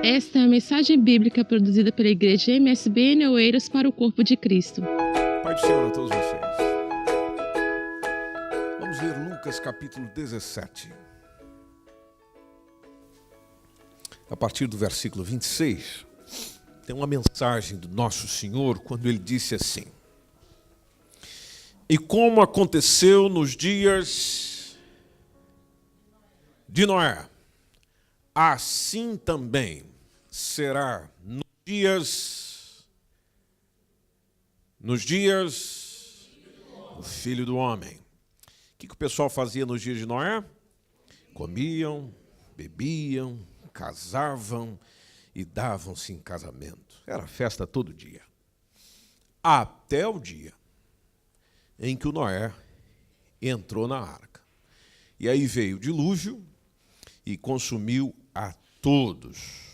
Esta é a mensagem bíblica produzida pela Igreja MSBN Oeiras para o Corpo de Cristo. Pai do Senhor a todos vocês. Vamos ler Lucas capítulo 17. A partir do versículo 26, tem uma mensagem do nosso Senhor quando ele disse assim: E como aconteceu nos dias de Noé, assim também será nos dias do Filho do Homem. O que o pessoal fazia nos dias de Noé? Comiam, bebiam, casavam e davam-se em casamento. Era festa todo dia. Até o dia em que o Noé entrou na arca. E aí veio o dilúvio e consumiu a todos.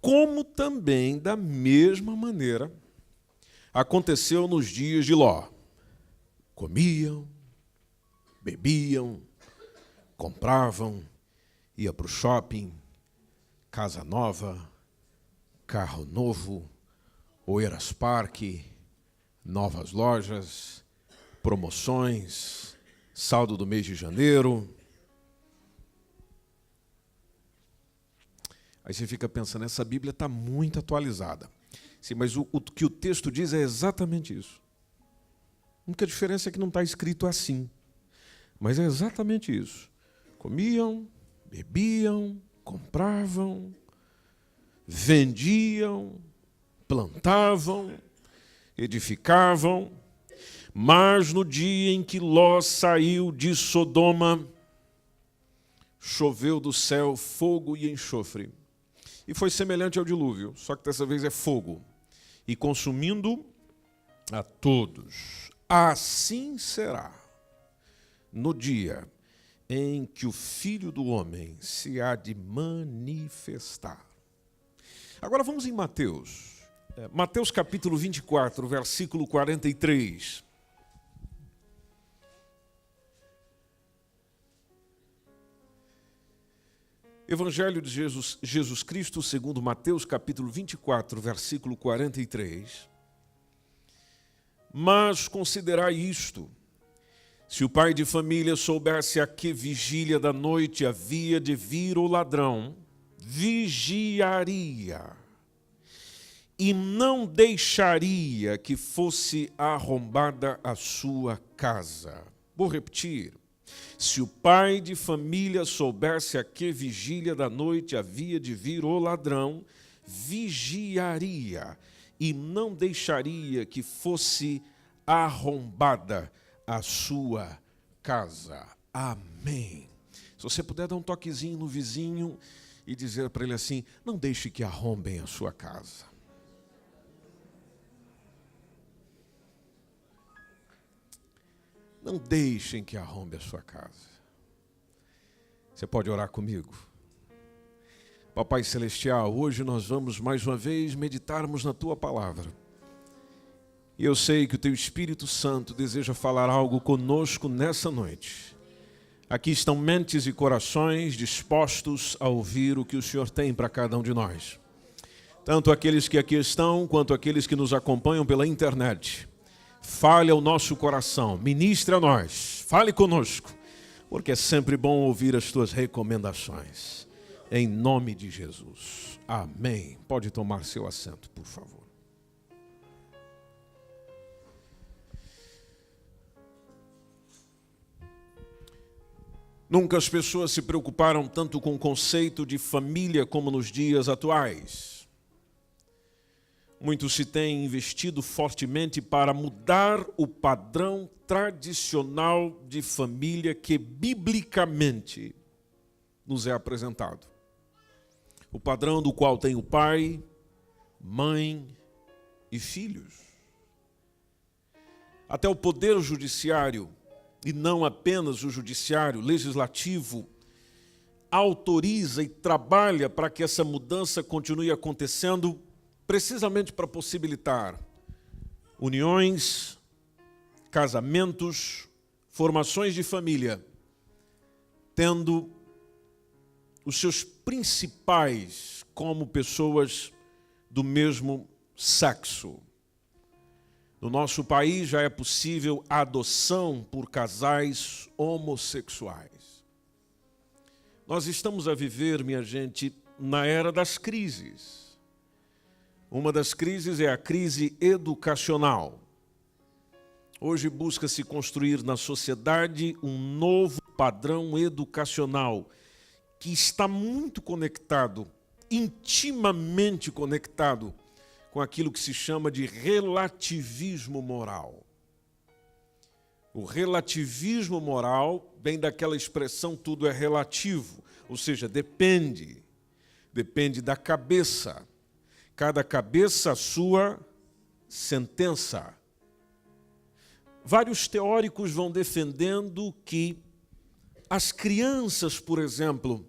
Como também, da mesma maneira, aconteceu nos dias de Ló. Comiam, bebiam, compravam, ia para o shopping, casa nova, carro novo, Oeiras Parque, novas lojas, promoções, saldo do mês de janeiro. Aí você fica pensando, essa Bíblia está muito atualizada. Sim, mas o que o texto diz é exatamente isso. A única diferença é que não está escrito assim. Mas é exatamente isso. Comiam, bebiam, compravam, vendiam, plantavam, edificavam. Mas no dia em que Ló saiu de Sodoma, choveu do céu fogo e enxofre. E foi semelhante ao dilúvio, só que dessa vez é fogo, e consumindo a todos. Assim será no dia em que o Filho do Homem se há de manifestar. Agora vamos em Mateus. Mateus capítulo 24, versículo 43. Evangelho de Jesus Cristo, segundo Mateus, capítulo 24, versículo 43. Mas considerai isto: se o pai de família soubesse a que vigília da noite havia de vir o ladrão, vigiaria e não deixaria que fosse arrombada a sua casa. Vou repetir. Se o pai de família soubesse a que vigília da noite havia de vir o ladrão, vigiaria e não deixaria que fosse arrombada a sua casa. Amém. Se você puder dar um toquezinho no vizinho e dizer para ele assim: não deixe que arrombem a sua casa. Não deixem que arrombe a sua casa. Você pode orar comigo? Papai Celestial, hoje nós vamos mais uma vez meditarmos na Tua Palavra. E eu sei que o Teu Espírito Santo deseja falar algo conosco nessa noite. Aqui estão mentes e corações dispostos a ouvir o que o Senhor tem para cada um de nós. Tanto aqueles que aqui estão, quanto aqueles que nos acompanham pela internet. Fale ao nosso coração, ministre a nós, fale conosco, porque é sempre bom ouvir as tuas recomendações. Em nome de Jesus. Amém. Pode tomar seu assento, por favor. Nunca as pessoas se preocuparam tanto com o conceito de família como nos dias atuais. Muito se tem investido fortemente para mudar o padrão tradicional de família que biblicamente nos é apresentado. O padrão do qual tem o pai, mãe e filhos. Até o poder judiciário, e não apenas o judiciário, legislativo, autoriza e trabalha para que essa mudança continue acontecendo, precisamente para possibilitar uniões, casamentos, formações de família, tendo os seus principais como pessoas do mesmo sexo. No nosso país já é possível a adoção por casais homossexuais. Nós estamos a viver, minha gente, na era das crises. Uma das crises é a crise educacional. Hoje busca-se construir na sociedade um novo padrão educacional que está muito conectado, intimamente conectado com aquilo que se chama de relativismo moral. O relativismo moral vem daquela expressão tudo é relativo, ou seja, depende da cabeça. Cada cabeça a sua sentença. Vários teóricos vão defendendo que as crianças, por exemplo,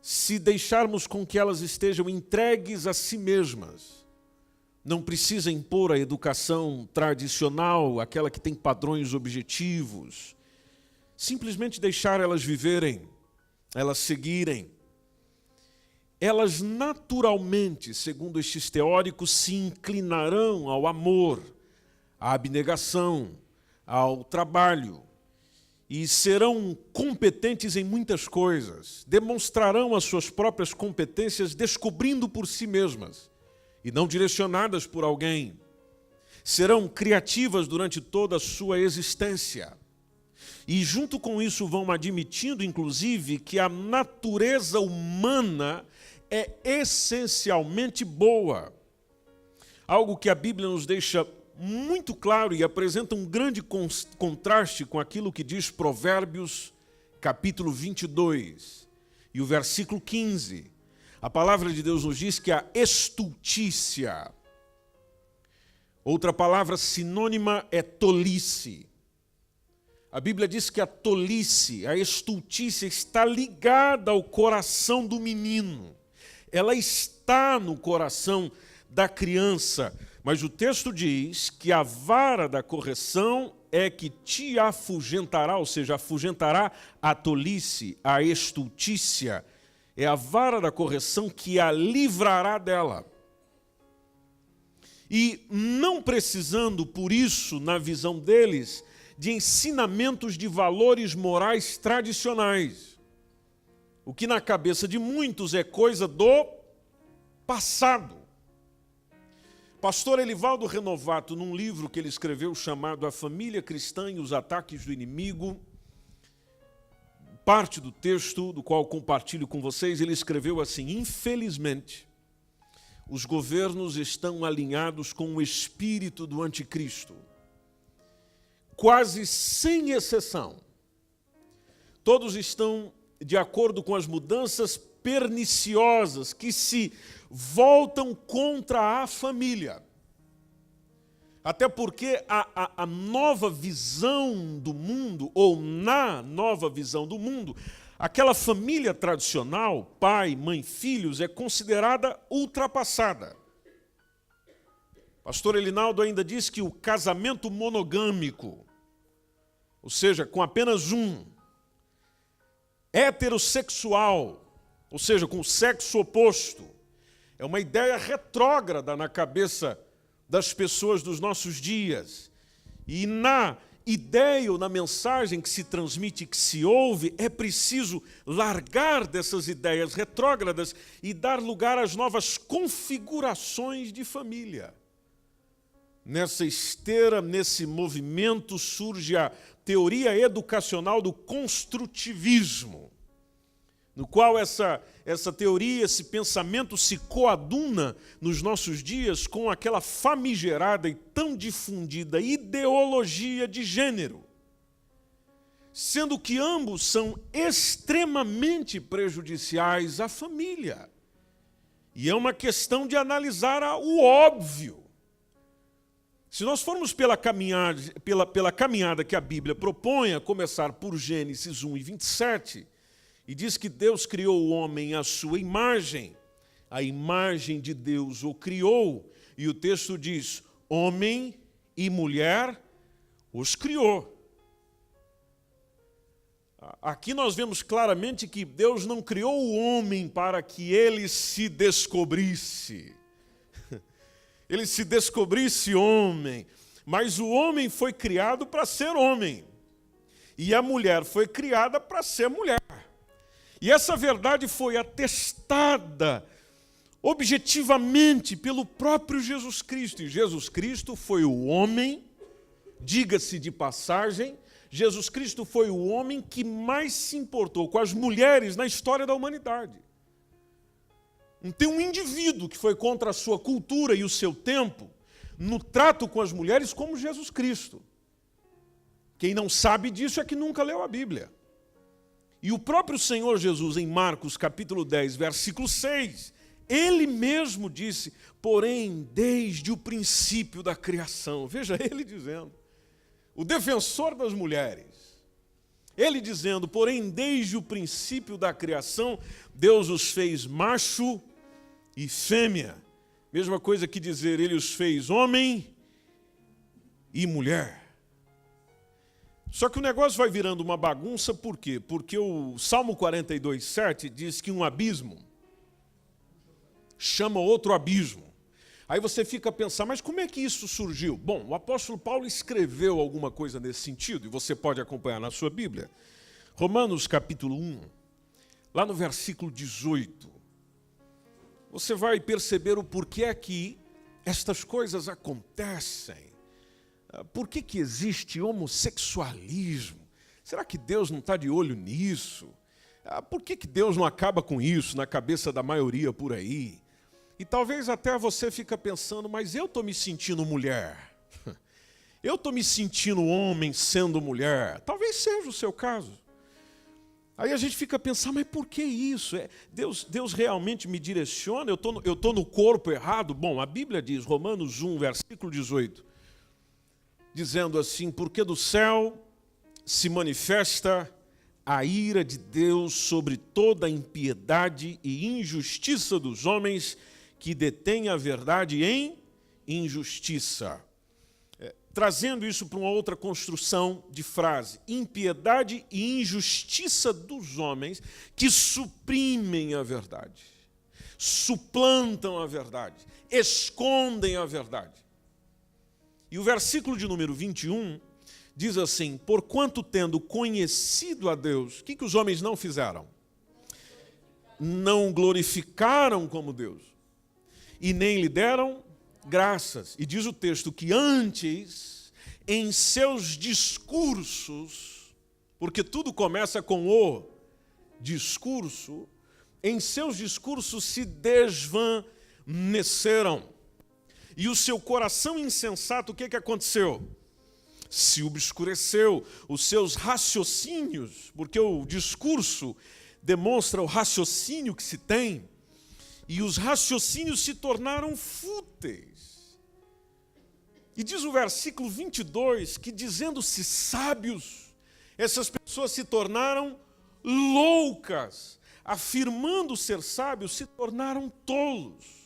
se deixarmos com que elas estejam entregues a si mesmas, não precisa impor a educação tradicional, aquela que tem padrões objetivos, simplesmente deixar elas viverem, elas seguirem. Elas naturalmente, segundo estes teóricos, se inclinarão ao amor, à abnegação, ao trabalho, e serão competentes em muitas coisas, demonstrarão as suas próprias competências descobrindo por si mesmas, e não direcionadas por alguém. Serão criativas durante toda a sua existência. E junto com isso vão admitindo, inclusive, que a natureza humana é essencialmente boa. Algo que a Bíblia nos deixa muito claro e apresenta um grande contraste com aquilo que diz Provérbios, capítulo 22, e o versículo 15. A palavra de Deus nos diz que a estultícia, outra palavra sinônima é tolice. A Bíblia diz que a tolice, a estultícia, está ligada ao coração do menino. Ela está no coração da criança. Mas o texto diz que a vara da correção é que te afugentará, ou seja, afugentará a tolice, a estultícia. É a vara da correção que a livrará dela. E não precisando, por isso, na visão deles, de ensinamentos de valores morais tradicionais. O que na cabeça de muitos é coisa do passado. Pastor Elivaldo Renovato, num livro que ele escreveu chamado A Família Cristã e os Ataques do Inimigo, parte do texto do qual compartilho com vocês, ele escreveu assim: infelizmente, os governos estão alinhados com o espírito do anticristo. Quase sem exceção, todos estão de acordo com as mudanças perniciosas que se voltam contra a família. Até porque a nova visão do mundo, ou na nova visão do mundo, aquela família tradicional, pai, mãe, filhos, é considerada ultrapassada. Pastor Elinaldo ainda diz que o casamento monogâmico, ou seja, com apenas um, heterossexual, ou seja, com o sexo oposto, é uma ideia retrógrada na cabeça das pessoas dos nossos dias. E na ideia ou na mensagem que se transmite, que se ouve, é preciso largar dessas ideias retrógradas e dar lugar às novas configurações de família. Nessa esteira, nesse movimento, surge a teoria educacional do construtivismo, no qual essa teoria, esse pensamento se coaduna nos nossos dias com aquela famigerada e tão difundida ideologia de gênero, sendo que ambos são extremamente prejudiciais à família. E é uma questão de analisar o óbvio. Se nós formos pela caminhada que a Bíblia propõe, a começar por Gênesis 1 e 27, e diz que Deus criou o homem à sua imagem, a imagem de Deus o criou, e o texto diz, homem e mulher os criou. Aqui nós vemos claramente que Deus não criou o homem para que ele se descobrisse. Ele se descobrisse homem. Mas o homem foi criado para ser homem. E a mulher foi criada para ser mulher. E essa verdade foi atestada objetivamente pelo próprio Jesus Cristo. E Jesus Cristo foi o homem, diga-se de passagem, Jesus Cristo foi o homem que mais se importou com as mulheres na história da humanidade. Não tem um indivíduo que foi contra a sua cultura e o seu tempo no trato com as mulheres como Jesus Cristo. Quem não sabe disso é que nunca leu a Bíblia. E o próprio Senhor Jesus, em Marcos capítulo 10, versículo 6, ele mesmo disse, porém, desde o princípio da criação. Veja ele dizendo, o defensor das mulheres. Ele dizendo, porém, desde o princípio da criação, Deus os fez macho e fêmea. Mesma coisa que dizer, ele os fez homem e mulher. Só que o negócio vai virando uma bagunça, por quê? Porque o Salmo 42, 7 diz que um abismo chama outro abismo. Aí você fica a pensar, mas como é que isso surgiu? Bom, o apóstolo Paulo escreveu alguma coisa nesse sentido, e você pode acompanhar na sua Bíblia. Romanos capítulo 1, lá no versículo 18. Você vai perceber o porquê é que estas coisas acontecem. Por que existe homossexualismo? Será que Deus não está de olho nisso? Por que Deus não acaba com isso na cabeça da maioria por aí? E talvez até você fica pensando, mas eu estou me sentindo mulher. Eu estou me sentindo homem sendo mulher. Talvez seja o seu caso. Aí a gente fica pensando, mas por que isso? Deus realmente me direciona? Eu estou no corpo errado? Bom, a Bíblia diz, Romanos 1, versículo 18, dizendo assim, porque do céu se manifesta a ira de Deus sobre toda a impiedade e injustiça dos homens que detêm a verdade em injustiça. Trazendo isso para uma outra construção de frase, impiedade e injustiça dos homens que suprimem a verdade, suplantam a verdade, escondem a verdade. E o versículo de número 21 diz assim, porquanto tendo conhecido a Deus, o que os homens não fizeram? Não glorificaram como Deus, e nem lhe deram graças. E diz o texto que antes, em seus discursos, porque tudo começa com o discurso, em seus discursos se desvaneceram. E o seu coração insensato, o que aconteceu? Se obscureceu. Os seus raciocínios, porque o discurso demonstra o raciocínio que se tem, e os raciocínios se tornaram fúteis. E diz o versículo 22 que, dizendo-se sábios, essas pessoas se tornaram loucas. Afirmando ser sábios, se tornaram tolos.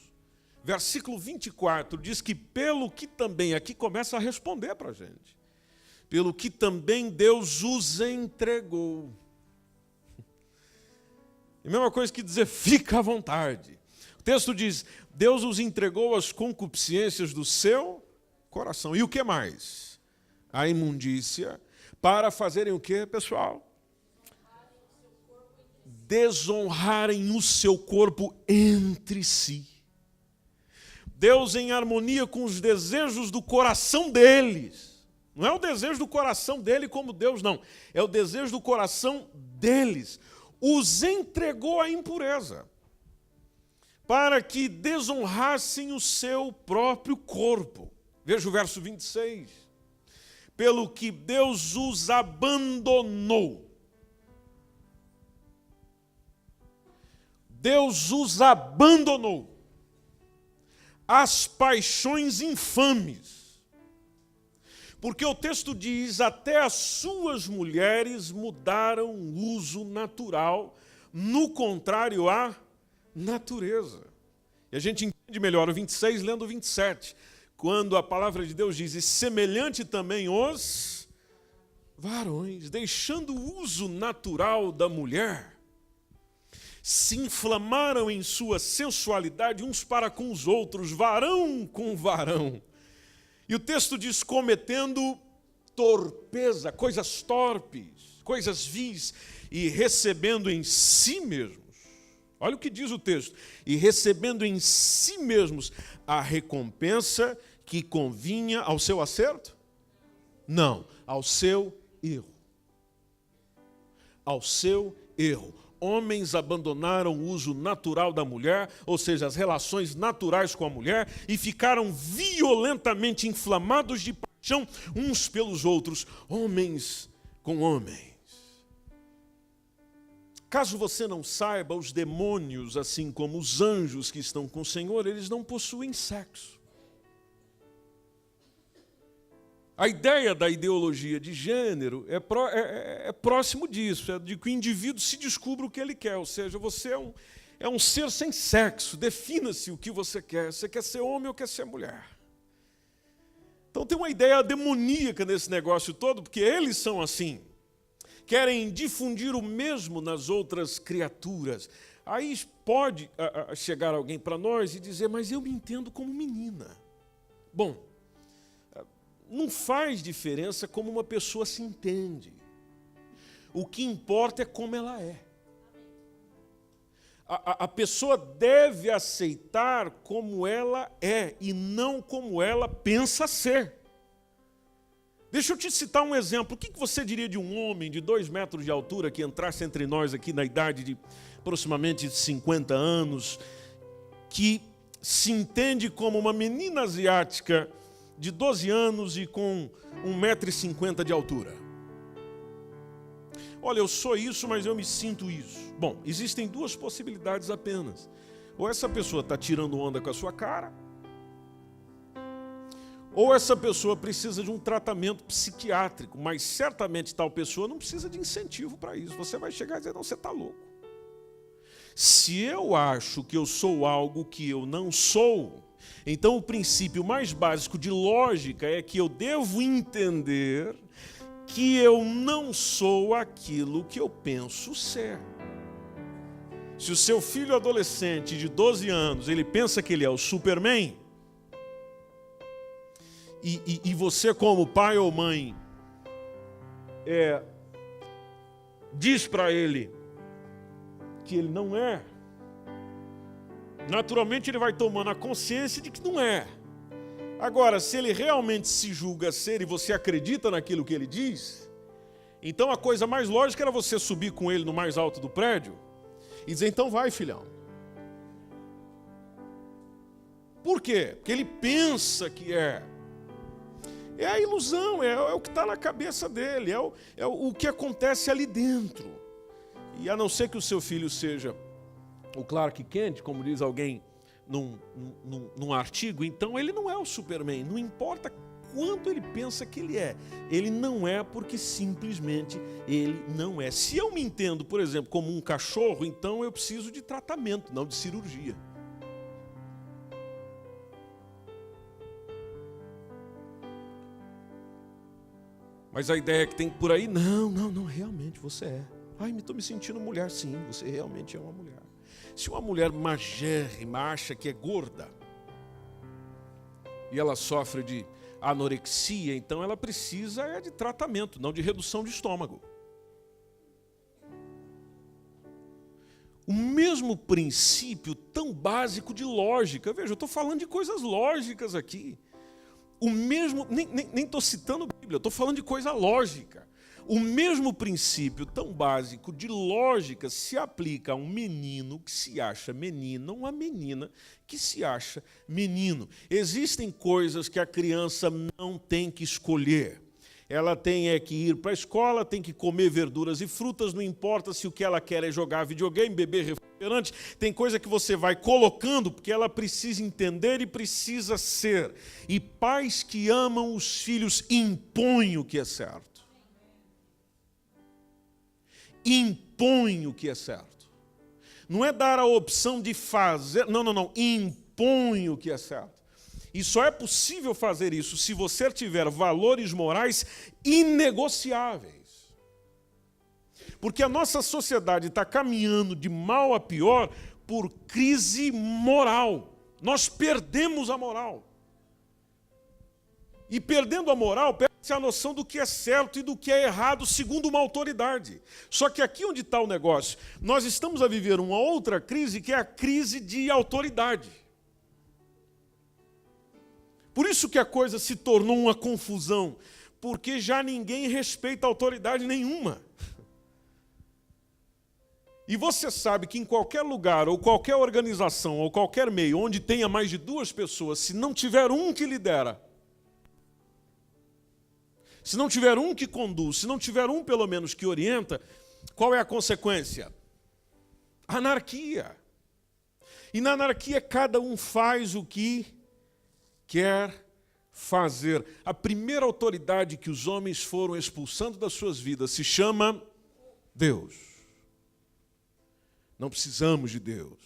Versículo 24 diz que pelo que também, aqui começa a responder para a gente, pelo que também Deus os entregou. É a mesma coisa que dizer, fica à vontade. O texto diz, Deus os entregou às concupiscências do seu coração. E o que mais? A imundícia, para fazerem o que, pessoal? Desonrarem o seu corpo entre si. Deus em harmonia com os desejos do coração deles. Não é o desejo do coração dele como Deus, não. É o desejo do coração deles. Os entregou à impureza, para que desonrassem o seu próprio corpo. Veja o verso 26. Pelo que Deus os abandonou. Deus os abandonou às paixões infames. Porque o texto diz, até as suas mulheres mudaram o uso natural, no contrário à natureza. E a gente entende melhor o 26 lendo o 27, quando a palavra de Deus diz, e semelhante também os varões, deixando o uso natural da mulher, se inflamaram em sua sensualidade uns para com os outros, varão com varão. E o texto diz, cometendo torpeza, coisas torpes, coisas vis, e recebendo em si mesmos. Olha o que diz o texto. E recebendo em si mesmos a recompensa que convinha ao seu acerto? Não, ao seu erro. Ao seu erro. Homens abandonaram o uso natural da mulher, ou seja, as relações naturais com a mulher, e ficaram violentamente inflamados de paixão uns pelos outros, homens com homens. Caso você não saiba, os demônios, assim como os anjos que estão com o Senhor, eles não possuem sexo. A ideia da ideologia de gênero é próximo disso, é de que o indivíduo se descubra o que ele quer, ou seja, você é um ser sem sexo, defina-se o que você quer ser homem ou quer ser mulher. Então tem uma ideia demoníaca nesse negócio todo, porque eles são assim. Querem difundir o mesmo nas outras criaturas. Aí pode chegar alguém para nós e dizer, mas eu me entendo como menina. Bom, não faz diferença como uma pessoa se entende. O que importa é como ela é. A pessoa deve aceitar como ela é e não como ela pensa ser. Deixa eu te citar um exemplo. O que você diria de um homem de 2 metros de altura que entrasse entre nós aqui na idade de aproximadamente 50 anos, que se entende como uma menina asiática de 12 anos e com 1,50 m de altura? Olha, eu sou isso, mas eu me sinto isso. Bom, existem 2 possibilidades apenas. Ou essa pessoa está tirando onda com a sua cara, ou essa pessoa precisa de um tratamento psiquiátrico, mas certamente tal pessoa não precisa de incentivo para isso. Você vai chegar e dizer, não, você está louco. Se eu acho que eu sou algo que eu não sou, então o princípio mais básico de lógica é que eu devo entender que eu não sou aquilo que eu penso ser. Se o seu filho adolescente de 12 anos, ele pensa que ele é o Superman, e você como pai ou mãe diz para ele que ele não é, naturalmente ele vai tomando a consciência de que não é. Agora, se ele realmente se julga ser e você acredita naquilo que ele diz, então a coisa mais lógica era você subir com ele no mais alto do prédio e dizer, então vai, filhão. Por quê? Porque ele pensa que é. É a ilusão, é o que está na cabeça dele, é o que acontece ali dentro. E a não ser que o seu filho seja o Clark Kent, como diz alguém num artigo, então ele não é o Superman, não importa quanto ele pensa que ele não é porque simplesmente ele não é. Se eu me entendo, por exemplo, como um cachorro, então eu preciso de tratamento, não de cirurgia. Mas a ideia que tem por aí, não, realmente você é. Ai, estou me sentindo mulher, sim, você realmente é uma mulher. Se uma mulher magérrima acha que é gorda, e ela sofre de anorexia, então ela precisa de tratamento, não de redução de estômago. O mesmo princípio tão básico de lógica, veja, eu estou falando de coisas lógicas aqui. O mesmo, nem estou citando Bíblia, eu estou falando de coisa lógica. O mesmo princípio tão básico de lógica se aplica a um menino que se acha menina, uma menina que se acha menino. Existem coisas que a criança não tem que escolher. Ela tem que ir para a escola, tem que comer verduras e frutas, não importa se o que ela quer é jogar videogame, beber refrigerante. Tem coisa que você vai colocando porque ela precisa entender e precisa ser. E pais que amam os filhos impõem o que é certo. Impõe o que é certo. Não é dar a opção de fazer, não, impõe o que é certo. E só é possível fazer isso se você tiver valores morais inegociáveis. Porque a nossa sociedade está caminhando de mal a pior por crise moral. Nós perdemos a moral. E perdendo a moral, perde-se a noção do que é certo e do que é errado, segundo uma autoridade. Só que aqui onde está o negócio, nós estamos a viver uma outra crise, que é a crise de autoridade. Por isso que a coisa se tornou uma confusão, porque já ninguém respeita autoridade nenhuma. E você sabe que em qualquer lugar, ou qualquer organização, ou qualquer meio, onde tenha mais de 2 pessoas, se não tiver um que lidera, se não tiver um que conduz, se não tiver um pelo menos que orienta, qual é a consequência? Anarquia. E na anarquia cada um faz o que quer fazer. A primeira autoridade que os homens foram expulsando das suas vidas se chama Deus. Não precisamos de Deus.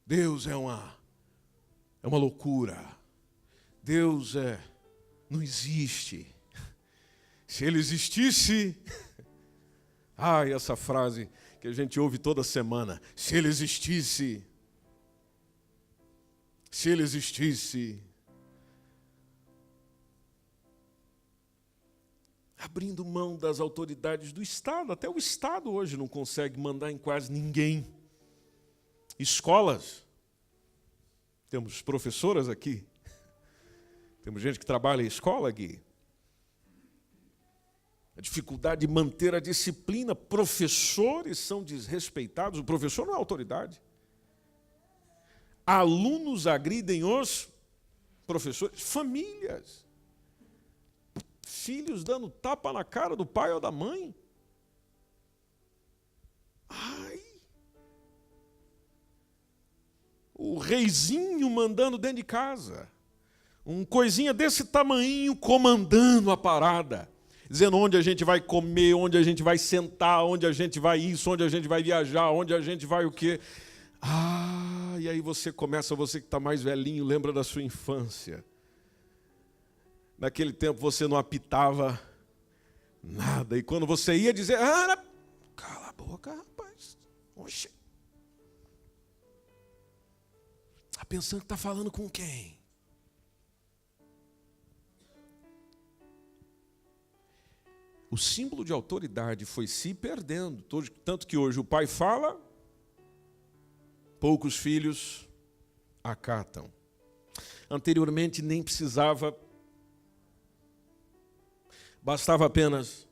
Deus é uma loucura. Deus não existe. Se ele existisse... Ai, essa frase que a gente ouve toda semana. Se ele existisse... Se ele existisse... Abrindo mão das autoridades do Estado. Até o Estado hoje não consegue mandar em quase ninguém. Escolas. Temos professoras aqui. Temos gente que trabalha em escola aqui. A dificuldade de manter a disciplina. Professores são desrespeitados. O professor não é autoridade. Alunos agridem os professores. Famílias. Filhos dando tapa na cara do pai ou da mãe. Ai. O reizinho mandando dentro de casa. Um coisinha desse tamanhinho comandando a parada. Dizendo onde a gente vai comer, onde a gente vai sentar, onde a gente vai isso, onde a gente vai viajar, onde a gente vai o quê. Ah, e aí você começa, você que está mais velhinho, lembra da sua infância. Naquele tempo você não apitava nada. E quando você ia dizer, cala a boca, rapaz. Oxe. Está pensando que está falando com quem? O símbolo de autoridade foi se perdendo. Tanto que hoje o pai fala, poucos filhos acatam. Anteriormente nem precisava, bastava apenas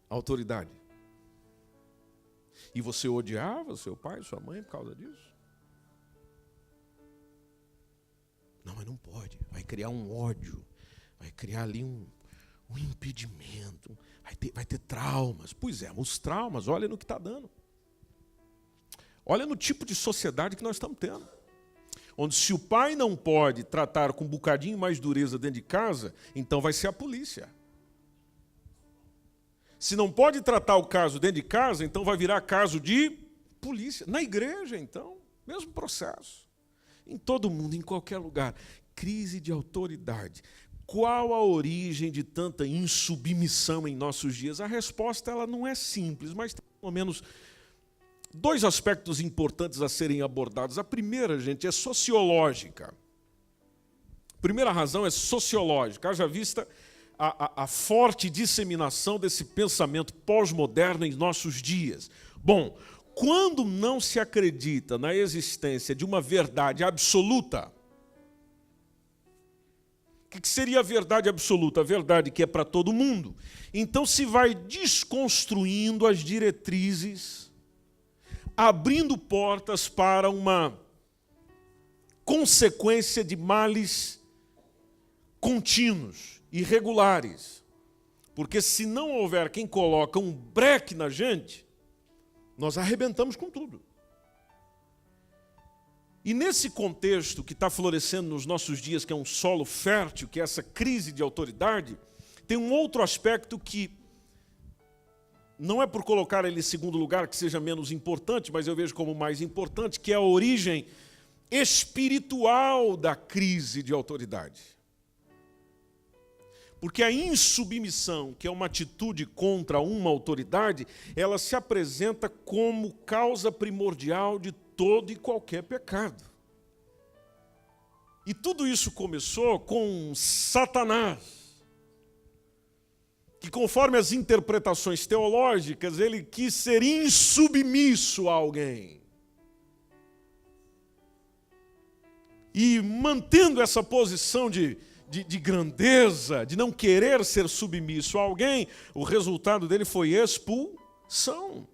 autoridade. E você odiava seu pai, sua mãe por causa disso? Não, mas não pode. Vai criar um ódio, vai criar ali um impedimento, vai ter traumas. Pois é, os traumas, olha no que está dando. Olha no tipo de sociedade que nós estamos tendo. Onde se o pai não pode tratar com um bocadinho mais dureza dentro de casa, então vai ser a polícia. Se não pode tratar o caso dentro de casa, então vai virar caso de polícia. Na igreja, então, mesmo processo. Em todo mundo, em qualquer lugar. Crise de autoridade. Qual a origem de tanta insubmissão em nossos dias? A resposta ela não é simples, mas tem pelo menos 2 aspectos importantes a serem abordados. A primeira, gente, é sociológica. A primeira razão é sociológica. Haja vista a forte disseminação desse pensamento pós-moderno em nossos dias. Bom, quando não se acredita na existência de uma verdade absoluta, o que seria a verdade absoluta? A verdade que é para todo mundo. Então se vai desconstruindo as diretrizes, abrindo portas para uma consequência de males contínuos, irregulares. Porque se não houver quem coloca um breque na gente, nós arrebentamos com tudo. E nesse contexto que está florescendo nos nossos dias, que é um solo fértil, que é essa crise de autoridade, tem um outro aspecto que não é por colocar ele em segundo lugar que seja menos importante, mas eu vejo como mais importante, que é a origem espiritual da crise de autoridade. Porque a insubmissão, que é uma atitude contra uma autoridade, ela se apresenta como causa primordial de todo e qualquer pecado. E tudo isso começou com Satanás, que conforme as interpretações teológicas, ele quis ser insubmisso a alguém. E mantendo essa posição de grandeza, de não querer ser submisso a alguém, o resultado dele foi expulsão.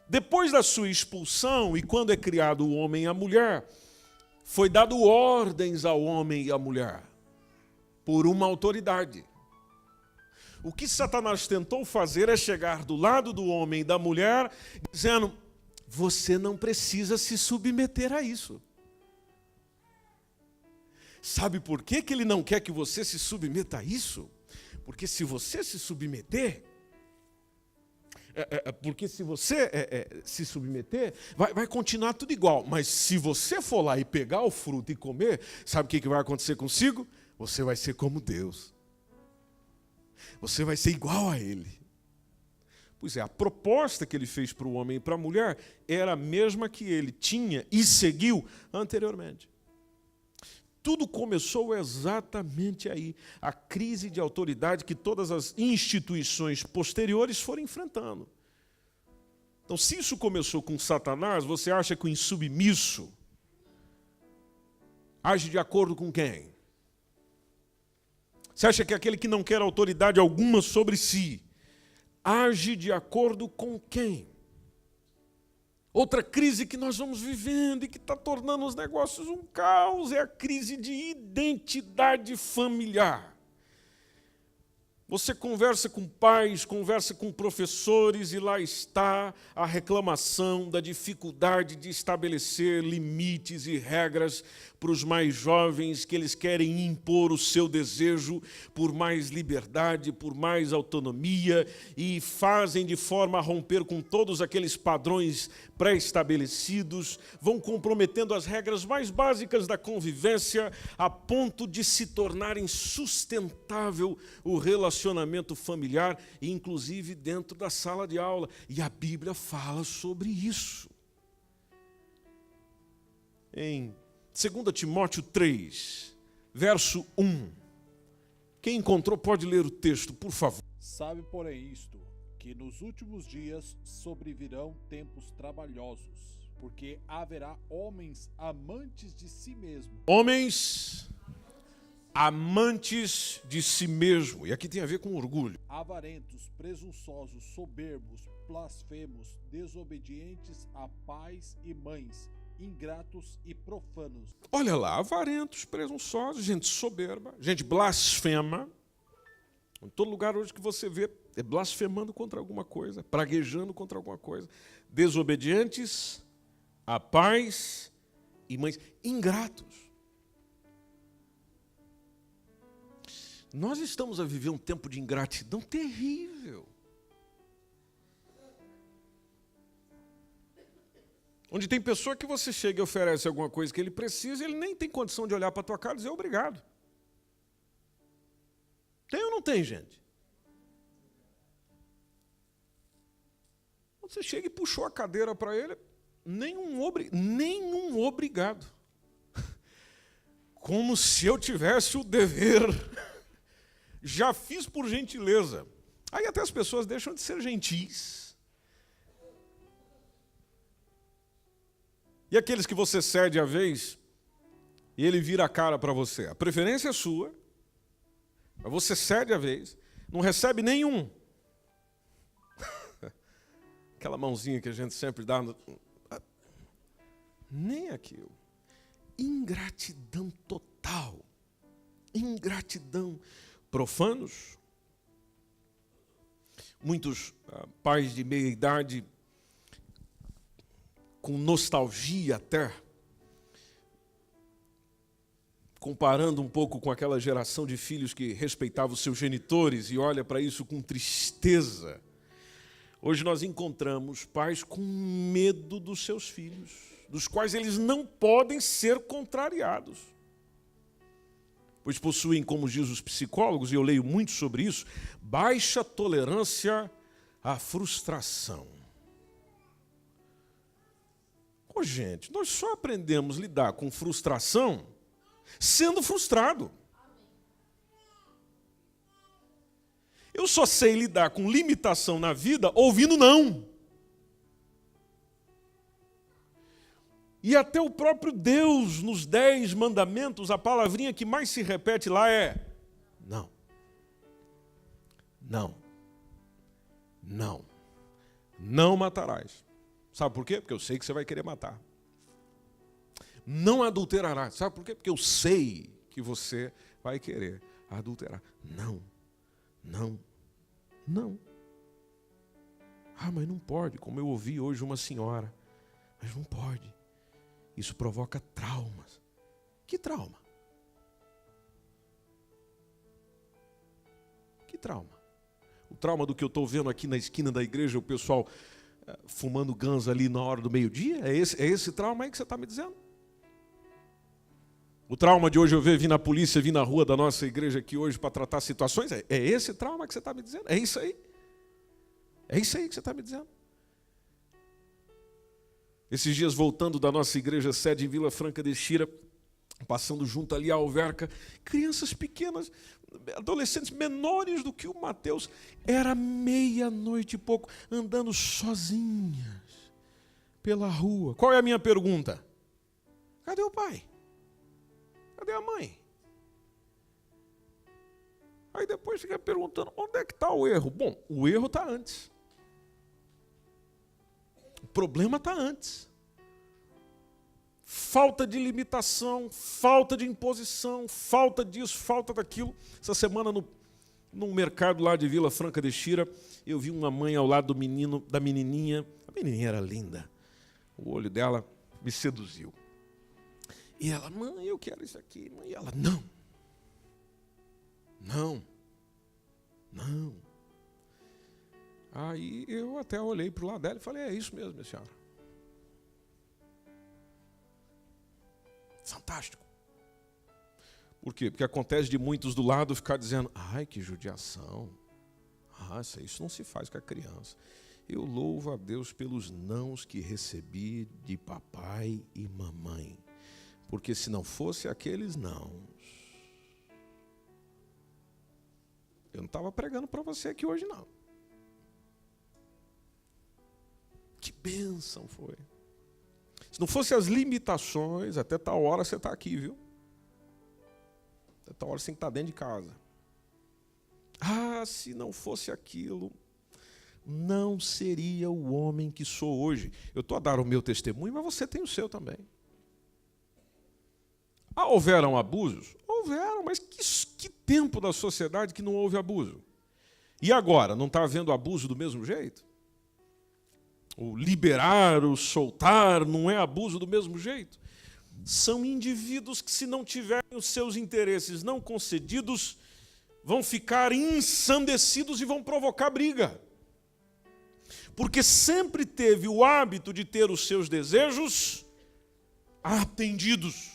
Depois da sua expulsão, e quando é criado o homem e a mulher, foi dado ordens ao homem e à mulher, por uma autoridade. O que Satanás tentou fazer é chegar do lado do homem e da mulher, dizendo, você não precisa se submeter a isso. Sabe por que ele não quer que você se submeta a isso? Porque se você se submeter, se submeter, vai continuar tudo igual. Mas se você for lá e pegar o fruto e comer, sabe o que vai acontecer consigo? Você vai ser como Deus. Você vai ser igual a Ele. Pois é, a proposta que ele fez para o homem e para a mulher era a mesma que ele tinha e seguiu anteriormente. Tudo começou exatamente aí, a crise de autoridade que todas as instituições posteriores foram enfrentando. Então, se isso começou com Satanás, você acha que o insubmisso age de acordo com quem? Você acha que aquele que não quer autoridade alguma sobre si age de acordo com quem? Outra crise que nós vamos vivendo e que está tornando os negócios um caos é a crise de identidade familiar. Você conversa com pais, conversa com professores e lá está a reclamação da dificuldade de estabelecer limites e regras para os mais jovens, que eles querem impor o seu desejo por mais liberdade, por mais autonomia e fazem de forma a romper com todos aqueles padrões pré-estabelecidos, vão comprometendo as regras mais básicas da convivência a ponto de se tornar insustentável o relacionamento familiar, inclusive dentro da sala de aula. E a Bíblia fala sobre isso. Em 2 Timóteo 3, verso 1. Quem encontrou pode ler o texto, por favor. Sabe, porém, isto, que nos últimos dias sobrevirão tempos trabalhosos, porque haverá homens amantes de si mesmo. Homens amantes de si mesmo. E aqui tem a ver com orgulho. Avarentos, presunçosos, soberbos, blasfemos, desobedientes a pais e mães, ingratos e profanos. Olha lá, avarentos, presunçosos, gente soberba, gente blasfema. Em todo lugar hoje que você vê é blasfemando contra alguma coisa, praguejando contra alguma coisa. Desobedientes a pais e mães, ingratos. Nós estamos a viver um tempo de ingratidão terrível. Onde tem pessoa que você chega e oferece alguma coisa que ele precisa, e ele nem tem condição de olhar para a tua cara e dizer obrigado. Tem ou não tem, gente? Você chega e puxou a cadeira para ele, nenhum obrigado. Como se eu tivesse o dever. Já fiz por gentileza. Aí até as pessoas deixam de ser gentis. E aqueles que você cede a vez, e ele vira a cara para você. A preferência é sua, mas você cede a vez, não recebe nenhum. Aquela mãozinha que a gente sempre dá. Nem aquilo. Ingratidão total. Ingratidão. Profanos. Muitos pais de meia idade, com nostalgia até, comparando um pouco com aquela geração de filhos que respeitava os seus genitores e olha para isso com tristeza. Hoje nós encontramos pais com medo dos seus filhos, dos quais eles não podem ser contrariados. Pois possuem, como diz os psicólogos, e eu leio muito sobre isso, baixa tolerância à frustração. Ô, gente, nós só aprendemos a lidar com frustração sendo frustrado. Eu só sei lidar com limitação na vida ouvindo não. E até o próprio Deus, nos 10 mandamentos, a palavrinha que mais se repete lá é não. Não. Não. Não matarás. Sabe por quê? Porque eu sei que você vai querer matar. Não adulterarás. Sabe por quê? Porque eu sei que você vai querer adulterar. Não. Não. Não. Ah, mas não pode. Como eu ouvi hoje uma senhora. Mas não pode. Isso provoca traumas. Que trauma? Que trauma? O trauma do que eu estou vendo aqui na esquina da igreja, o pessoal fumando ganza ali na hora do meio-dia? É esse trauma aí que você está me dizendo? O trauma de hoje eu vir na polícia, vir na rua da nossa igreja aqui hoje para tratar situações? É esse trauma que você está me dizendo? É isso aí? É isso aí que você está me dizendo? Esses dias, voltando da nossa igreja sede em Vila Franca de Xira, passando junto ali à Alverca, crianças pequenas, adolescentes menores do que o Mateus, era 00:30 e pouco, andando sozinhas pela rua. Qual é a minha pergunta? Cadê o pai? Cadê a mãe? Aí depois fica perguntando, onde é que está o erro? Bom, o erro está antes. O problema está antes. Falta de limitação, falta de imposição, falta disso, falta daquilo. Essa semana, num mercado lá de Vila Franca de Xira, eu vi uma mãe ao lado do menino, da menininha. A menininha era linda. O olho dela me seduziu. E ela, mãe, eu quero isso aqui. Mãe, e ela, não. Não. Não. Aí eu até olhei para o lado dela e falei, é isso mesmo, minha senhora. Fantástico. Por quê? Porque acontece de muitos do lado ficar dizendo, ai, que judiação. Isso não se faz com a criança. Eu louvo a Deus pelos nãos que recebi de papai e mamãe. Porque se não fosse aqueles nãos, eu não estava pregando para você aqui hoje, não. Que bênção foi. Se não fosse as limitações, até tal hora você está aqui, viu? Até tal hora você tem que estar dentro de casa. Se não fosse aquilo, não seria o homem que sou hoje. Eu estou a dar o meu testemunho, mas você tem o seu também. Houveram abusos? Houveram, mas que tempo da sociedade que não houve abuso? E agora, não está havendo abuso do mesmo jeito? O liberar, o soltar, não é abuso do mesmo jeito? São indivíduos que, se não tiverem os seus interesses não concedidos, vão ficar ensandecidos e vão provocar briga. Porque sempre teve o hábito de ter os seus desejos atendidos.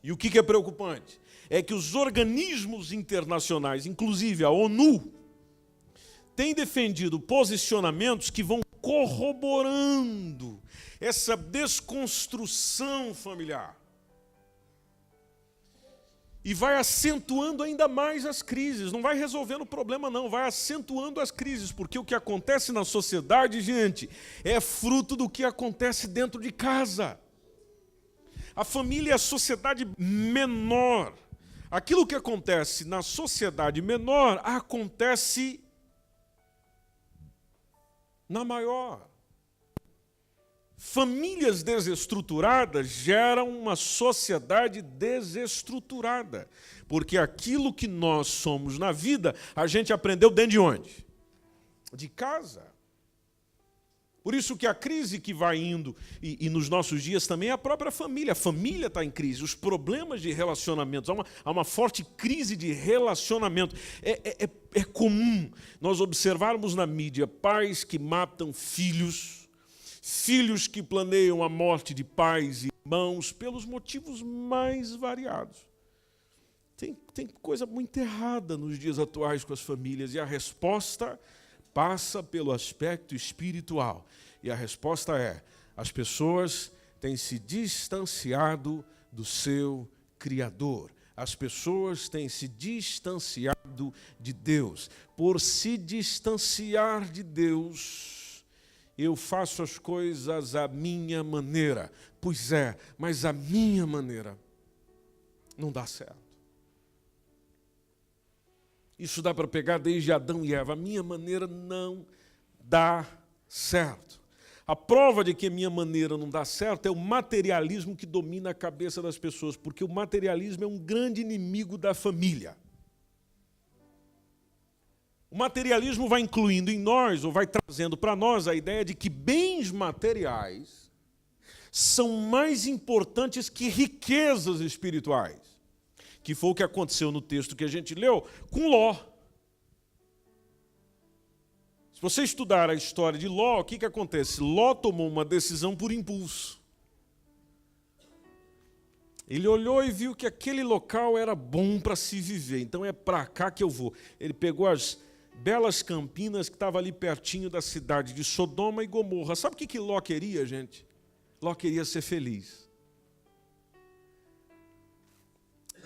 E o que é preocupante? É que os organismos internacionais, inclusive a ONU, têm defendido posicionamentos que vão corroborando essa desconstrução familiar. E vai acentuando ainda mais as crises. Não vai resolvendo o problema, não. Vai acentuando as crises. Porque o que acontece na sociedade, gente, é fruto do que acontece dentro de casa. A família é a sociedade menor. Aquilo que acontece na sociedade menor acontece na maior. Famílias desestruturadas geram uma sociedade desestruturada. Porque aquilo que nós somos na vida, a gente aprendeu dentro de onde? De casa. Por isso que a crise que vai indo, e nos nossos dias também, é a própria família. A família está em crise, os problemas de relacionamentos, há uma forte crise de relacionamento. É comum nós observarmos na mídia pais que matam filhos, filhos que planeiam a morte de pais e irmãos pelos motivos mais variados. Tem coisa muito errada nos dias atuais com as famílias, e a resposta passa pelo aspecto espiritual. E a resposta é: as pessoas têm se distanciado do seu Criador. As pessoas têm se distanciado de Deus. Por se distanciar de Deus, eu faço as coisas à minha maneira. Pois é, mas a minha maneira não dá certo. Isso dá para pegar desde Adão e Eva. A minha maneira não dá certo. A prova de que a minha maneira não dá certo é o materialismo que domina a cabeça das pessoas, porque o materialismo é um grande inimigo da família. O materialismo vai incluindo em nós, ou vai trazendo para nós a ideia de que bens materiais são mais importantes que riquezas espirituais, que foi o que aconteceu no texto que a gente leu com Ló. Se você estudar a história de Ló, o que acontece? Ló tomou uma decisão por impulso. Ele olhou e viu que aquele local era bom para se viver, então é para cá que eu vou. Ele pegou as belas campinas que estavam ali pertinho da cidade de Sodoma e Gomorra. Sabe o que Ló queria, gente? Ló queria ser feliz.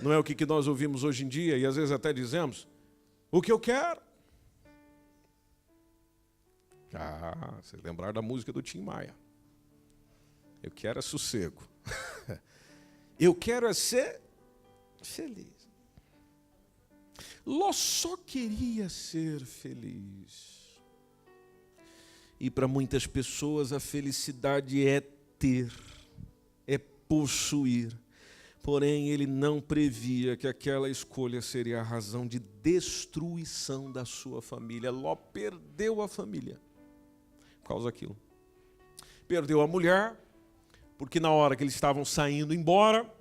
Não é o que nós ouvimos hoje em dia, e às vezes até dizemos: o que eu quero? Vocês lembraram da música do Tim Maia. Eu quero é sossego. Eu quero é ser feliz. Ló só queria ser feliz. E para muitas pessoas a felicidade é ter, é possuir. Porém, ele não previa que aquela escolha seria a razão de destruição da sua família. Ló perdeu a família por causa daquilo. Perdeu a mulher, porque na hora que eles estavam saindo embora,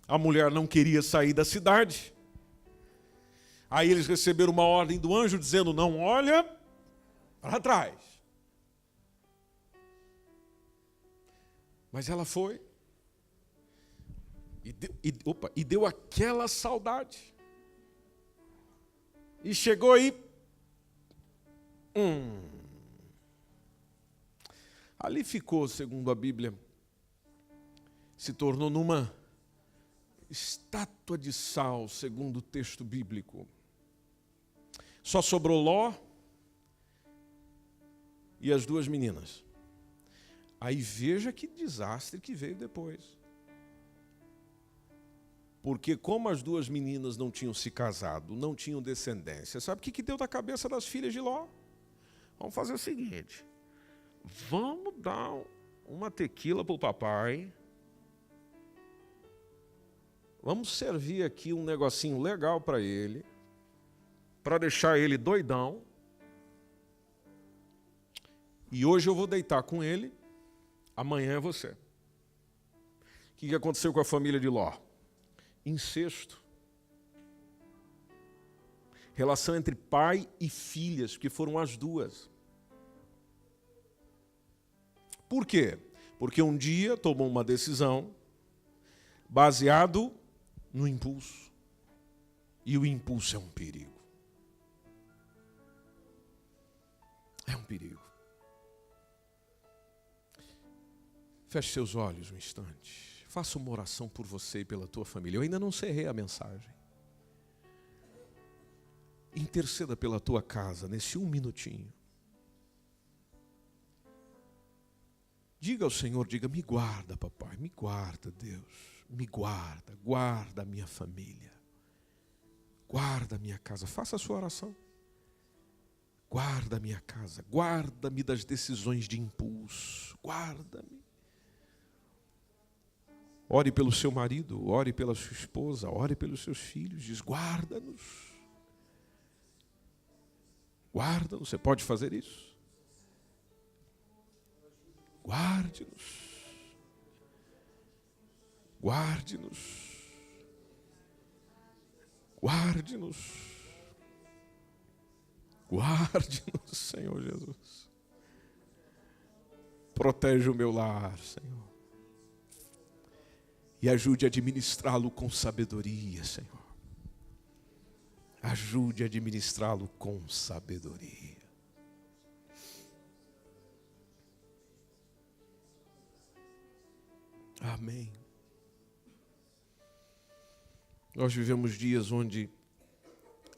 a mulher não queria sair da cidade. Aí eles receberam uma ordem do anjo dizendo: não olha para trás. Mas ela foi. E deu aquela saudade. E chegou aí. Ali ficou, segundo a Bíblia, se tornou numa estátua de sal, segundo o texto bíblico. Só sobrou Ló e as duas meninas. Aí veja que desastre que veio depois. Porque como as duas meninas não tinham se casado, não tinham descendência, sabe o que deu da cabeça das filhas de Ló? Vamos fazer o seguinte: vamos dar uma tequila para o papai, vamos servir aqui um negocinho legal para ele, para deixar ele doidão, e hoje eu vou deitar com ele, amanhã é você. O que aconteceu com a família de Ló? Incesto. Relação entre pai e filhas, porque foram as duas. Por quê? Porque um dia tomou uma decisão baseado no impulso. E o impulso é um perigo. É um perigo. Feche seus olhos um instante. Faça uma oração por você e pela tua família. Eu ainda não encerrei a mensagem. Interceda pela tua casa nesse 1 minutinho. Diga ao Senhor, diga: me guarda, papai, me guarda, Deus, me guarda, guarda a minha família, guarda a minha casa. Faça a sua oração. Guarda a minha casa, guarda-me das decisões de impulso, guarda-me. Ore pelo seu marido, ore pela sua esposa, ore pelos seus filhos, diz: guarda-nos. Guarda-nos, você pode fazer isso? Guarde-nos. Guarde-nos. Guarde-nos. Guarde-nos, Senhor Jesus. Protege o meu lar, Senhor. E ajude a administrá-lo com sabedoria, Senhor. Ajude a administrá-lo com sabedoria. Amém. Nós vivemos dias onde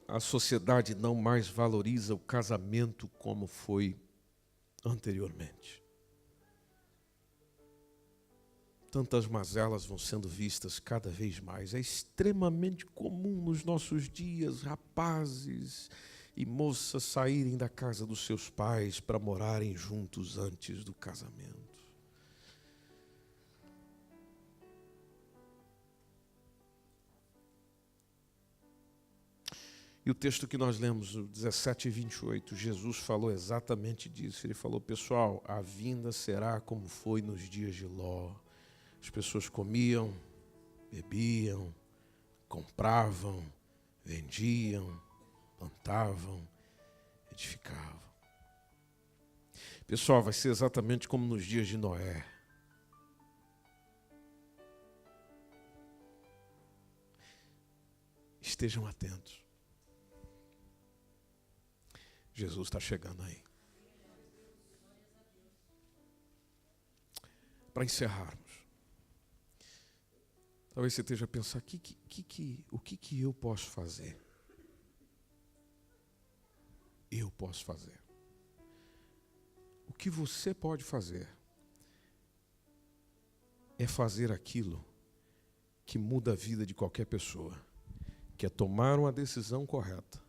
a sociedade não mais valoriza o casamento como foi anteriormente. Tantas mazelas vão sendo vistas cada vez mais. É extremamente comum nos nossos dias rapazes e moças saírem da casa dos seus pais para morarem juntos antes do casamento. E o texto que nós lemos, o 17 e 28, Jesus falou exatamente disso. Ele falou, pessoal, a vinda será como foi nos dias de Ló. As pessoas comiam, bebiam, compravam, vendiam, plantavam, edificavam. Pessoal, vai ser exatamente como nos dias de Noé. Estejam atentos. Jesus está chegando aí. Para encerrarmos, talvez você esteja pensando, o que eu posso fazer? Eu posso fazer. O que você pode fazer é fazer aquilo que muda a vida de qualquer pessoa, que é tomar uma decisão correta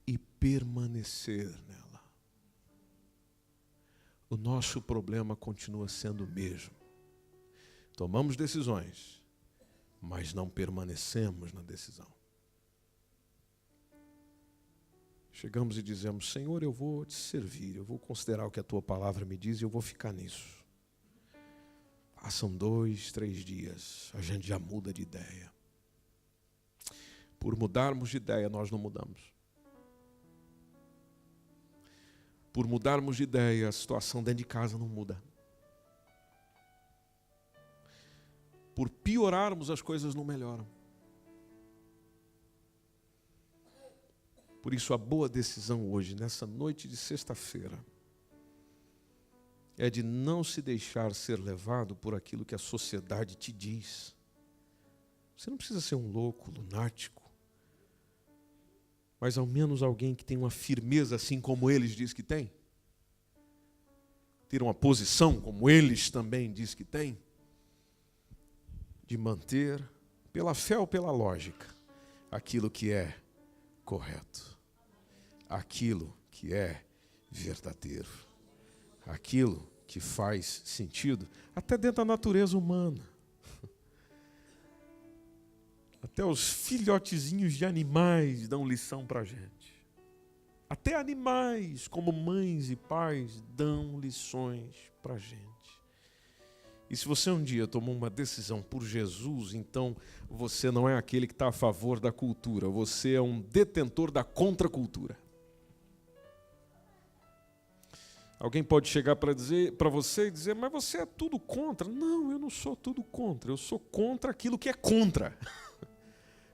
e permanecer nela. O nosso problema continua sendo o mesmo. Tomamos decisões, mas não permanecemos na decisão. Chegamos e dizemos, Senhor, eu vou te servir, eu vou considerar o que a tua palavra me diz e eu vou ficar nisso. Passam 2, 3 dias, a gente já muda de ideia. Por mudarmos de ideia, nós não mudamos. Por mudarmos de ideia, a situação dentro de casa não muda. Por piorarmos, as coisas não melhoram. Por isso, a boa decisão hoje, nessa noite de sexta-feira, é de não se deixar ser levado por aquilo que a sociedade te diz. Você não precisa ser um louco, lunático, mas ao menos alguém que tem uma firmeza assim como eles diz que tem. Ter uma posição como eles também diz que tem. De manter, pela fé ou pela lógica, aquilo que é correto. Aquilo que é verdadeiro. Aquilo que faz sentido, até dentro da natureza humana. Até os filhotezinhos de animais dão lição para a gente. Até animais, como mães e pais, dão lições para a gente. E se você um dia tomou uma decisão por Jesus, então você não é aquele que está a favor da cultura, você é um detentor da contracultura. Alguém pode chegar para você e dizer, mas você é tudo contra. Não, eu não sou tudo contra, eu sou contra aquilo que é contra.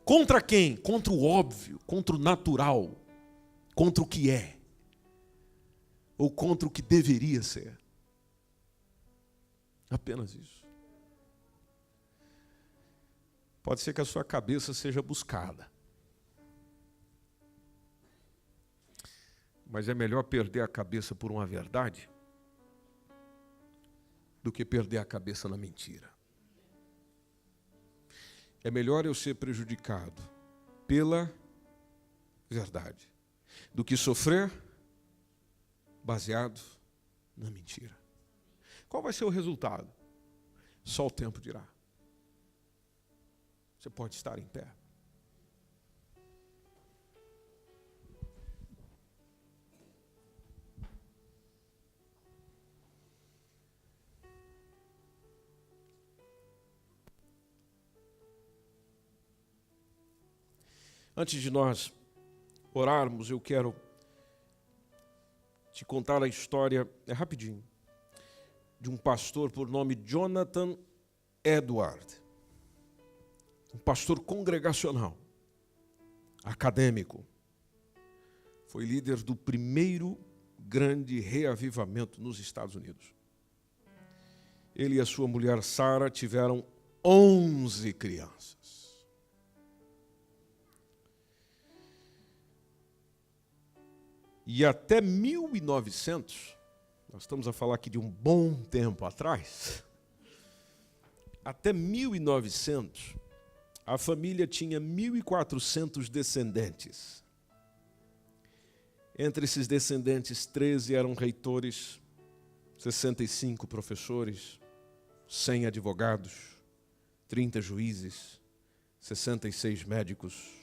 Contra quem? Contra o óbvio, contra o natural, contra o que é, ou contra o que deveria ser. Apenas isso. Pode ser que a sua cabeça seja buscada. Mas é melhor perder a cabeça por uma verdade do que perder a cabeça na mentira. É melhor eu ser prejudicado pela verdade do que sofrer baseado na mentira. Qual vai ser o resultado? Só o tempo dirá. Você pode estar em pé. Antes de nós orarmos, eu quero te contar a história, é rapidinho, de um pastor por nome Jonathan Edward, um pastor congregacional, acadêmico. Foi líder do primeiro grande reavivamento nos Estados Unidos. Ele e a sua mulher Sarah tiveram 11 crianças. E até 1900, nós estamos a falar aqui de um bom tempo atrás, até 1900, a família tinha 1.400 descendentes. Entre esses descendentes, 13 eram reitores, 65 professores, 100 advogados, 30 juízes, 66 médicos,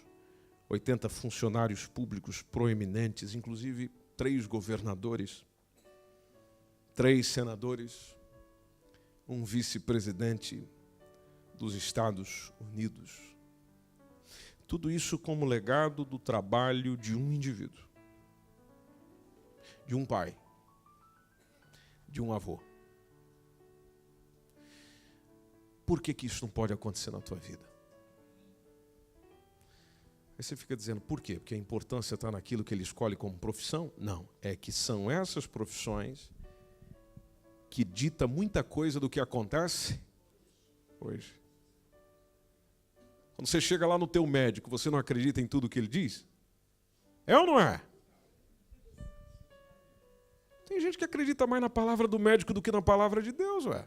80 funcionários públicos proeminentes, inclusive 3 governadores, 3 senadores, um vice-presidente dos Estados Unidos. Tudo isso como legado do trabalho de um indivíduo, de um pai, de um avô. Por que isso não pode acontecer na tua vida? Aí você fica dizendo, por quê? Porque a importância está naquilo que ele escolhe como profissão? Não, é que são essas profissões que ditam muita coisa do que acontece hoje. Quando você chega lá no teu médico, você não acredita em tudo que ele diz? É ou não é? Tem gente que acredita mais na palavra do médico do que na palavra de Deus, ué.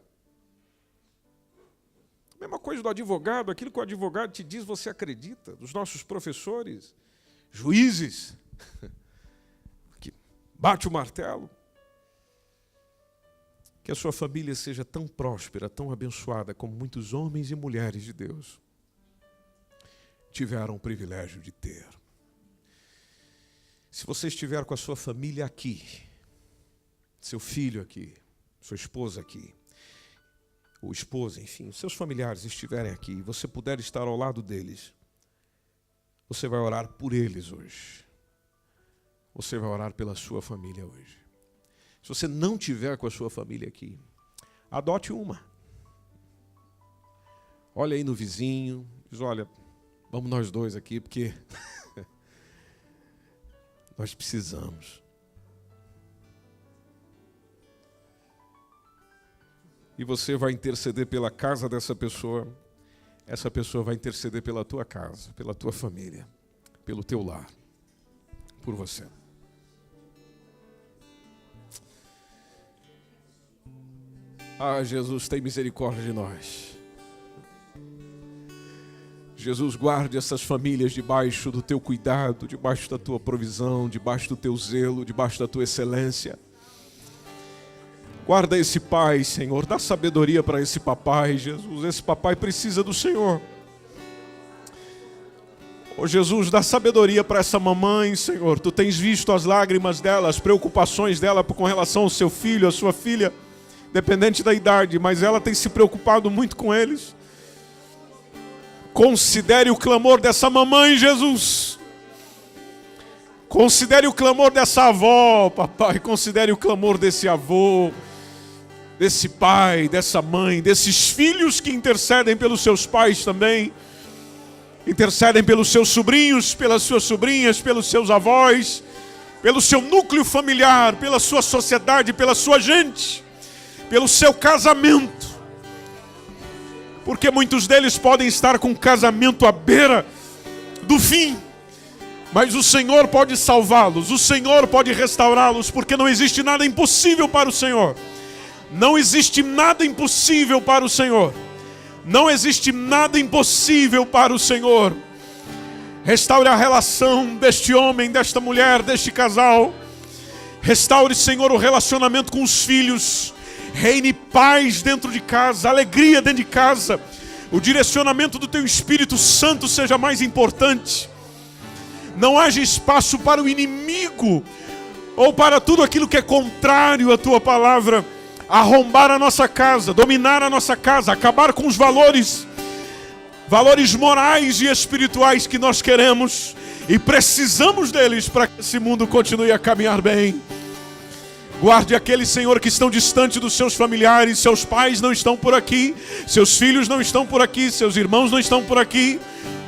Mesma coisa do advogado, aquilo que o advogado te diz, você acredita. Dos nossos professores, juízes, que bate o martelo. Que a sua família seja tão próspera, tão abençoada, como muitos homens e mulheres de Deus tiveram o privilégio de ter. Se você estiver com a sua família aqui, seu filho aqui, sua esposa aqui, ou esposa, enfim, seus familiares estiverem aqui, e você puder estar ao lado deles, você vai orar por eles hoje. Você vai orar pela sua família hoje. Se você não tiver com a sua família aqui, adote uma. Olha aí no vizinho, diz, olha, vamos nós dois aqui, porque nós precisamos. E você vai interceder pela casa dessa pessoa, essa pessoa vai interceder pela tua casa, pela tua família, pelo teu lar, por você. Ah, Jesus, tem misericórdia de nós. Jesus, guarde essas famílias debaixo do teu cuidado, debaixo da tua provisão, debaixo do teu zelo, debaixo da tua excelência. Guarda esse pai, Senhor, dá sabedoria para esse papai, Jesus. Esse papai precisa do Senhor. Oh, Jesus, dá sabedoria para essa mamãe, Senhor. Tu tens visto as lágrimas dela, as preocupações dela com relação ao seu filho, à sua filha, dependente da idade, mas ela tem se preocupado muito com eles. Considere o clamor dessa mamãe, Jesus. Considere o clamor dessa avó, papai. Considere o clamor desse avô, desse pai, dessa mãe, desses filhos que intercedem pelos seus pais também, intercedem pelos seus sobrinhos, pelas suas sobrinhas, pelos seus avós, pelo seu núcleo familiar, pela sua sociedade, pela sua gente, pelo seu casamento. Porque muitos deles podem estar com o casamento à beira do fim, mas o Senhor pode salvá-los, o Senhor pode restaurá-los, porque não existe nada impossível para o Senhor. Não existe nada impossível para o Senhor. Não existe nada impossível para o Senhor. Restaure a relação deste homem, desta mulher, deste casal. Restaure, Senhor, o relacionamento com os filhos. Reine paz dentro de casa, alegria dentro de casa. O direcionamento do Teu Espírito Santo seja mais importante. Não haja espaço para o inimigo ou para tudo aquilo que é contrário à Tua palavra arrombar a nossa casa, dominar a nossa casa, acabar com os valores morais e espirituais que nós queremos e precisamos deles para que esse mundo continue a caminhar bem. Guarde aqueles, Senhor, que estão distantes dos seus familiares. Seus pais não estão por aqui, seus filhos não estão por aqui, seus irmãos não estão por aqui,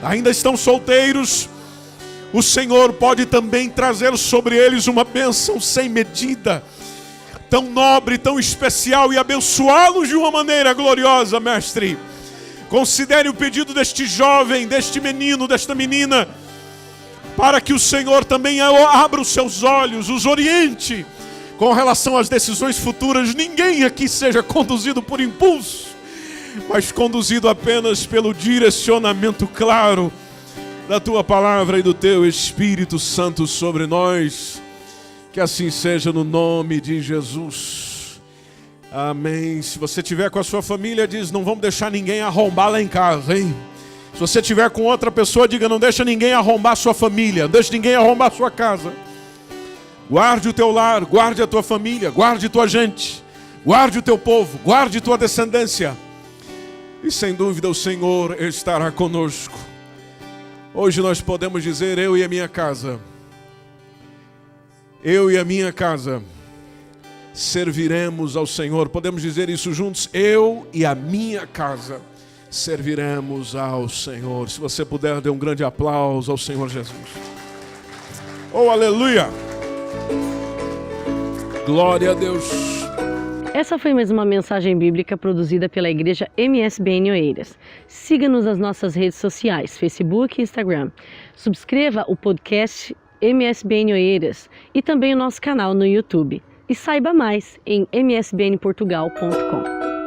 ainda estão solteiros. O Senhor pode também trazer sobre eles uma bênção sem medida, tão nobre, tão especial, e abençoá-los de uma maneira gloriosa, Mestre. Considere o pedido deste jovem, deste menino, desta menina, para que o Senhor também abra os seus olhos, os oriente com relação às decisões futuras. Ninguém aqui seja conduzido por impulso, mas conduzido apenas pelo direcionamento claro da Tua Palavra e do Teu Espírito Santo sobre nós. Que assim seja no nome de Jesus. Amém. Se você estiver com a sua família, diz: não vamos deixar ninguém arrombar lá em casa, hein? Se você estiver com outra pessoa, diga: não deixa ninguém arrombar a sua família, não deixa ninguém arrombar a sua casa. Guarde o teu lar, guarde a tua família, guarde tua gente, guarde o teu povo, guarde tua descendência. E sem dúvida o Senhor estará conosco. Hoje nós podemos dizer: eu e a minha casa, eu e a minha casa serviremos ao Senhor. Podemos dizer isso juntos: eu e a minha casa serviremos ao Senhor. Se você puder, dê um grande aplauso ao Senhor Jesus. Oh, aleluia! Glória a Deus. Essa foi mais uma mensagem bíblica produzida pela Igreja MSBN Oeiras. Siga-nos nas nossas redes sociais, Facebook e Instagram. Subscreva o podcast MSBN Oeiras e também o nosso canal no YouTube. E saiba mais em msbnportugal.com.